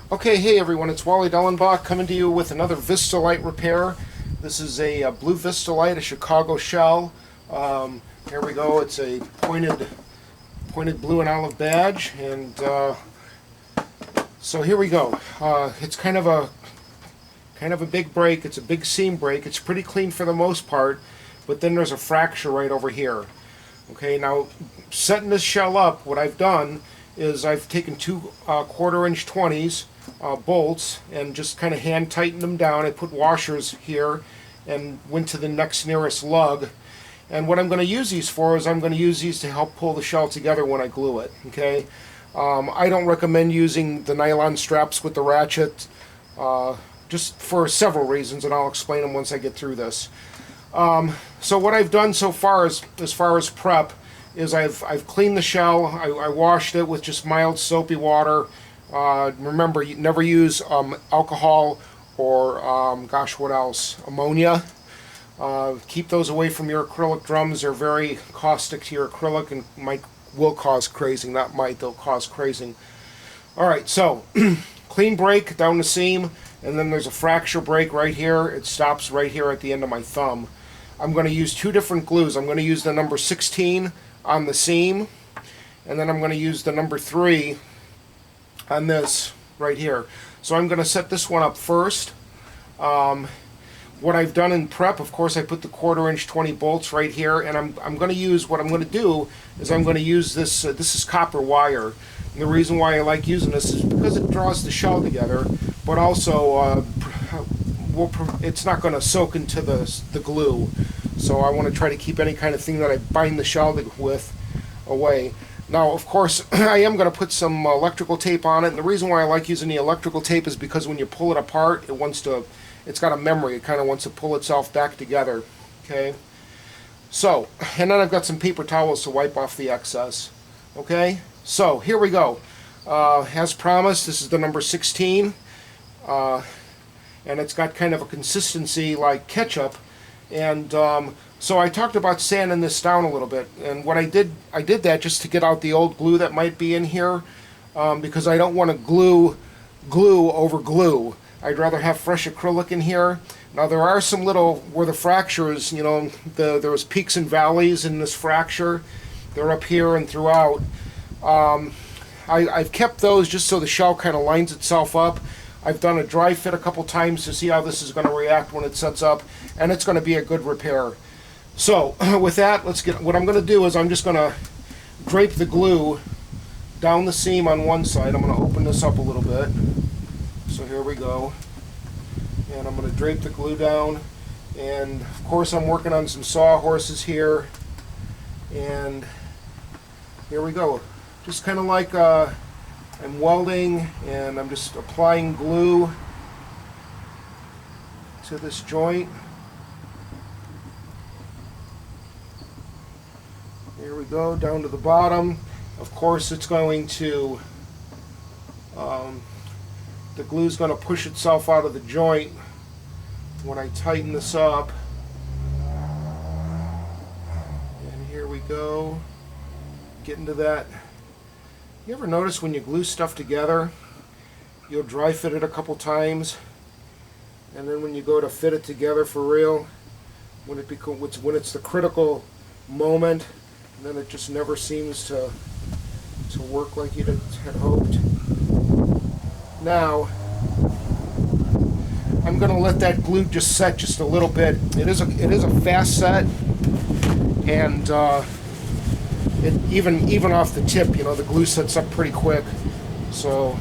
Okay, hey everyone, it's Wally Dellenbach coming to you with another Vistalite repair. This is a blue Vistalite, a Chicago shell. Here we go. It's a pointed blue and olive badge, and so here we go. It's kind of a big break. It's a big seam break. It's pretty clean for the most part, but then there's a fracture right over here. Okay, now setting this shell up, what I've done is I've taken two 1/4-inch 20s bolts and just kind of hand tightened them down. I put washers here and went to the next nearest lug. And what I'm going to use these for is I'm going to use these to help pull the shell together when I glue it. Okay, I don't recommend using the nylon straps with the ratchet, just for several reasons, and I'll explain them once I get through this. So what I've done so far as far as prep is I've cleaned the shell. I washed it with just mild soapy water. Remember, you never use alcohol or gosh, what else? Ammonia. Keep those away from your acrylic drums. They're very caustic to your acrylic and will cause crazing. Not might, they'll cause crazing. All right, so clean break down the seam, and then there's a fracture break right here. It stops right here at the end of my thumb. I'm going to use two different glues. I'm going to use the number 16 on the seam, and then I'm going to use the number 3 on this right here. So I'm going to set this one up first. What I've done in prep, of course, I put the 1/4-inch 20 bolts right here, and I'm going to use, what I'm going to do is I'm going to use this, this is copper wire. And the reason why I like using this is because it draws the shell together, but also it's not going to soak into the glue. So I want to try to keep any kind of thing that I bind the shell with away. Now, of course, I am going to put some electrical tape on it, and the reason why I like using the electrical tape is because when you pull it apart, it's got a memory. It kind of wants to pull itself back together. Okay? So, and then I've got some paper towels to wipe off the excess. Okay? So, here we go. As promised, this is the number 16. And it's got kind of a consistency like ketchup. And so I talked about sanding this down a little bit, and what I did that just to get out the old glue that might be in here, because I don't want to glue over glue. I'd rather have fresh acrylic in here. Now there are some little, where the fracture is, you know, there was peaks and valleys in this fracture. They're up here and throughout. I've kept those just so the shell kind of lines itself up. I've done a dry fit a couple times to see how this is going to react when it sets up, and it's going to be a good repair. So with that, what I'm going to do is I'm just going to drape the glue down the seam on one side. I'm going to open this up a little bit. So here we go. And I'm going to drape the glue down. And of course I'm working on some sawhorses here. And here we go. Just kind of like I'm welding, and I'm just applying glue to this joint. Here we go, down to the bottom. Of course, it's going to, the glue's going to push itself out of the joint when I tighten this up. And here we go, getting to that. You ever notice when you glue stuff together, you'll dry fit it a couple times, and then when you go to fit it together for real, when it's the critical moment, then it just never seems to work like you had hoped. Now, I'm going to let that glue just set just a little bit. It is a fast set, and even off the tip, you know, the glue sets up pretty quick. So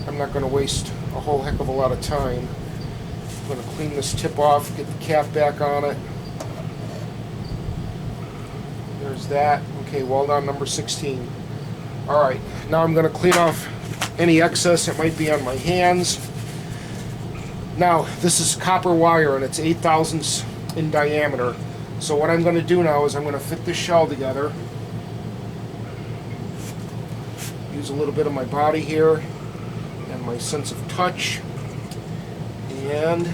I'm not going to waste a whole heck of a lot of time. I'm going to clean this tip off, get the cap back on it. There's that. Okay, weld on number 16. Alright, now I'm going to clean off any excess that might be on my hands. Now, this is copper wire, and it's 8 thousandths in diameter. So what I'm going to do now is I'm going to fit this shell together. Use a little bit of my body here and my sense of touch. And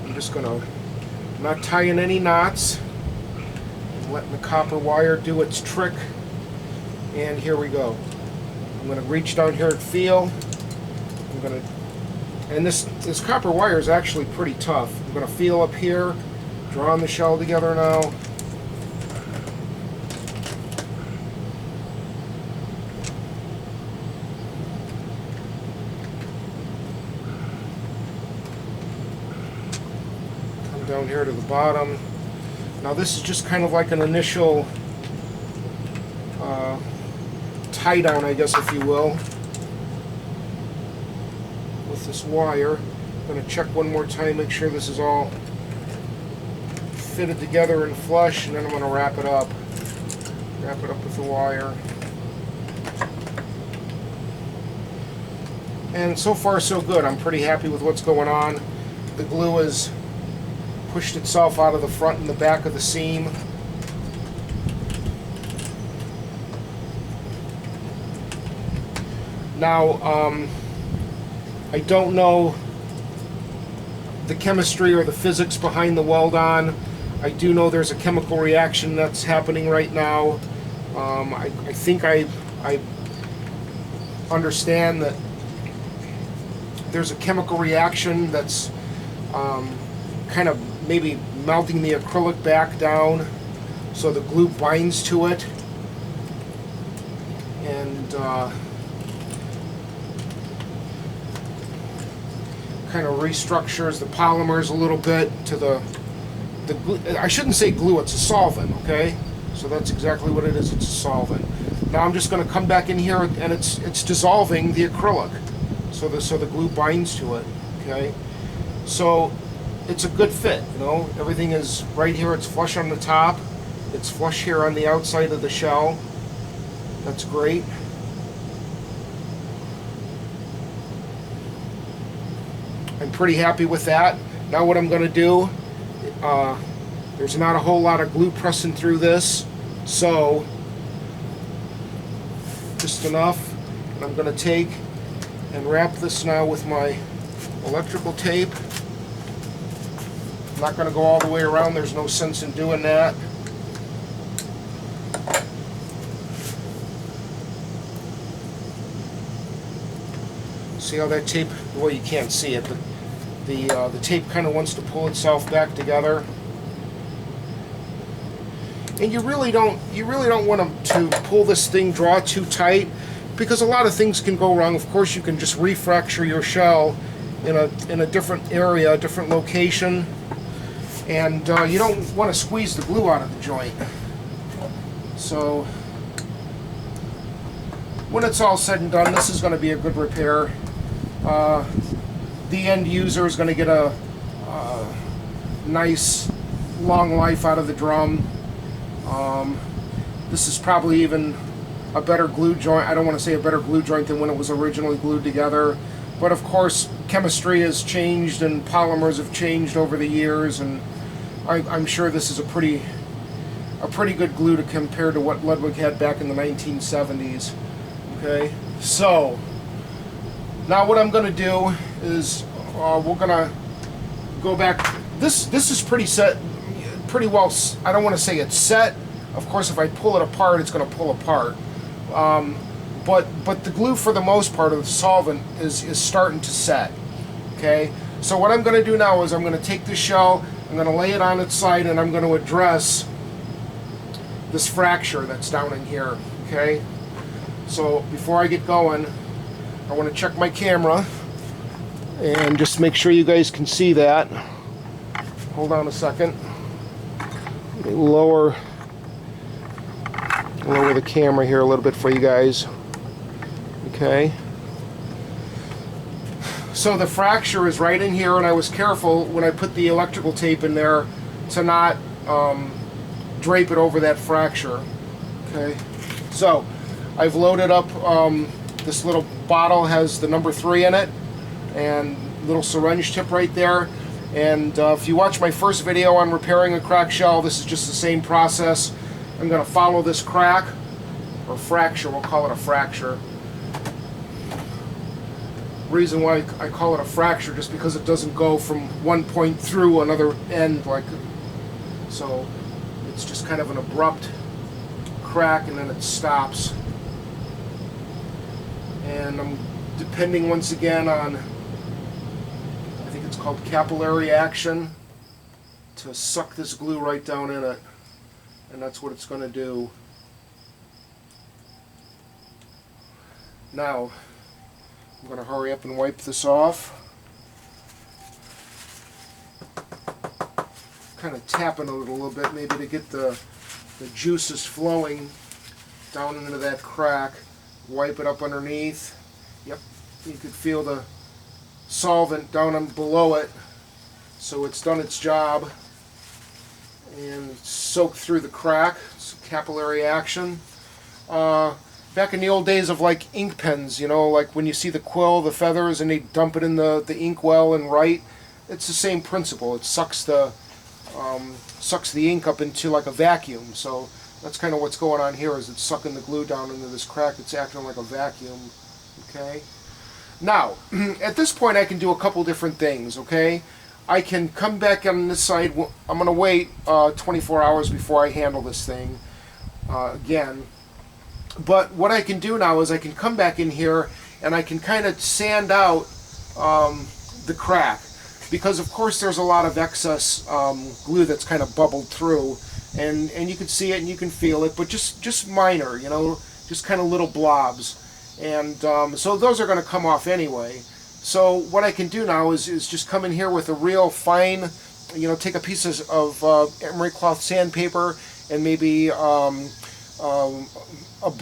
I'm just going to not tie in any knots, letting the copper wire do its trick. And here we go. I'm going to reach down here and feel. I'm gonna, and this copper wire is actually pretty tough. I'm gonna feel up here, drawing the shell together now. Come down here to the bottom. Now this is just kind of like an initial tie down, I guess, if you will, with this wire. I'm going to check one more time, make sure this is all fitted together and flush, and then I'm going to wrap it up. Wrap it up with the wire. And so far so good. I'm pretty happy with what's going on. The glue has pushed itself out of the front and the back of the seam. Now, I don't know the chemistry or the physics behind the weld-on. I do know there's a chemical reaction that's happening right now. I think I understand that there's a chemical reaction that's kind of maybe melting the acrylic back down so the glue binds to it, and kind of restructures the polymers a little bit to the glue. I shouldn't say glue, it's a solvent, okay? So that's exactly what it is, it's a solvent. Now I'm just going to come back in here and it's dissolving the acrylic so the glue binds to it, okay? So it's a good fit, you know. Everything is right here, it's flush on the top, it's flush here on the outside of the shell. That's great. I'm pretty happy with that. Now what I'm going to do, there's not a whole lot of glue pressing through this, so just enough. And I'm going to take and wrap this now with my electrical tape. I'm not going to go all the way around, there's no sense in doing that. See how that tape, well, you can't see it, but the tape kind of wants to pull itself back together. And you really don't want to pull this thing, draw too tight, because a lot of things can go wrong. Of course, you can just refracture your shell in a different area, a different location, and you don't want to squeeze the glue out of the joint. So when it's all said and done, this is going to be a good repair. The end user is going to get a nice long life out of the drum. This is probably even a better glue joint. I don't want to say a better glue joint than when it was originally glued together, but of course chemistry has changed and polymers have changed over the years, and I'm sure this is a pretty good glue to compare to what Ludwig had back in the 1970s. Okay, so now what I'm going to do is we're going to go back. This is pretty well. I don't want to say it's set. Of course, if I pull it apart, it's going to pull apart. But the glue, for the most part, of the solvent is starting to set. Okay, so what I'm going to do now is I'm going to take this shell, I'm going to lay it on its side, and I'm going to address this fracture that's down in here. Okay. So before I get going, I want to check my camera and just make sure you guys can see that. Hold on a second. Let me lower the camera here a little bit for you guys. Okay. So the fracture is right in here, and I was careful when I put the electrical tape in there to not drape it over that fracture. Okay. So I've loaded up, this little bottle has the number 3 in it, and little syringe tip right there. And if you watch my first video on repairing a cracked shell, this is just the same process. I'm going to follow this crack, or fracture, we'll call it a fracture. Reason why I call it a fracture, just because it doesn't go from one point through another end, like, so it's just kind of an abrupt crack and then it stops. And I'm depending once again on, I think it's called capillary action, to suck this glue right down in it. And that's what it's going to do. Now, I'm going to hurry up and wipe this off. Kind of tapping it a little bit, maybe to get the juices flowing down into that crack. Wipe it up underneath. Yep, you could feel the solvent down below it, so it's done its job and soaked through the crack. It's capillary action. Back in the old days of like ink pens, you know, like when you see the quill, the feathers, and they dump it in the ink well and write, it's the same principle. It sucks the ink up into like a vacuum. So that's kind of what's going on here, is it's sucking the glue down into this crack. It's acting like a vacuum. Okay. Now, at this point, I can do a couple different things. Okay. I can come back on this side. I'm going to wait 24 hours before I handle this thing again. But what I can do now is I can come back in here and I can kind of sand out the crack, because of course there's a lot of excess glue that's kind of bubbled through, and you can see it and you can feel it, but just minor, you know, just kind of little blobs, and so those are going to come off anyway. So what I can do now is just come in here with a real fine, you know, take a piece of emery cloth sandpaper and maybe a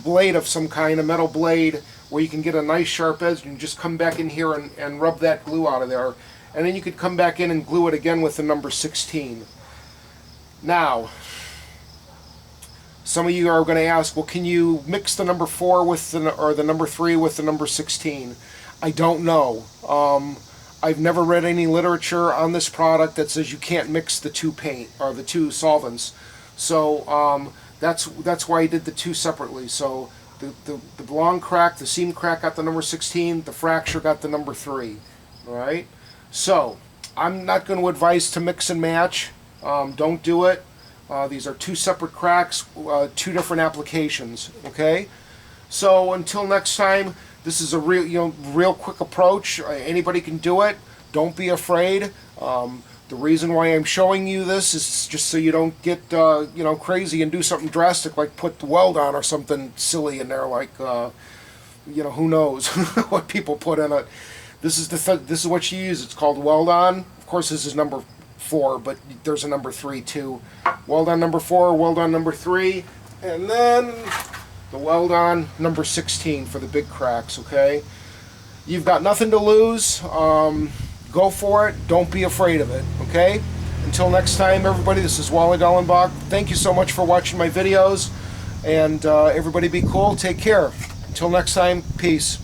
blade of some kind, a metal blade, where you can get a nice sharp edge, and just come back in here and rub that glue out of there. And then you could come back in and glue it again with the number 16. Now, some of you are going to ask, well, can you mix the number 4 with the number 3 with the number 16? I don't know. I've never read any literature on this product that says you can't mix the two paint or the two solvents. So that's why I did the two separately. So the long crack, the seam crack got the number 16, the fracture got the number 3. All right. So I'm not going to advise to mix and match. Don't do it. These are two separate cracks, two different applications. Okay. So until next time, this is a real quick approach. Anybody can do it. Don't be afraid. The reason why I'm showing you this is just so you don't get crazy and do something drastic like put the weld on or something silly in there, like who knows what people put in it. This is what you use. It's called weld on. Of course, this is number 4, but there's a number 3 too. Weld on number 4, weld on number 3, and then the weld on number 16 for the big cracks. Okay, you've got nothing to lose. Go for it. Don't be afraid of it. Okay? Until next time, everybody, this is Wally Dellenbach. Thank you so much for watching my videos. And everybody be cool. Take care. Until next time, peace.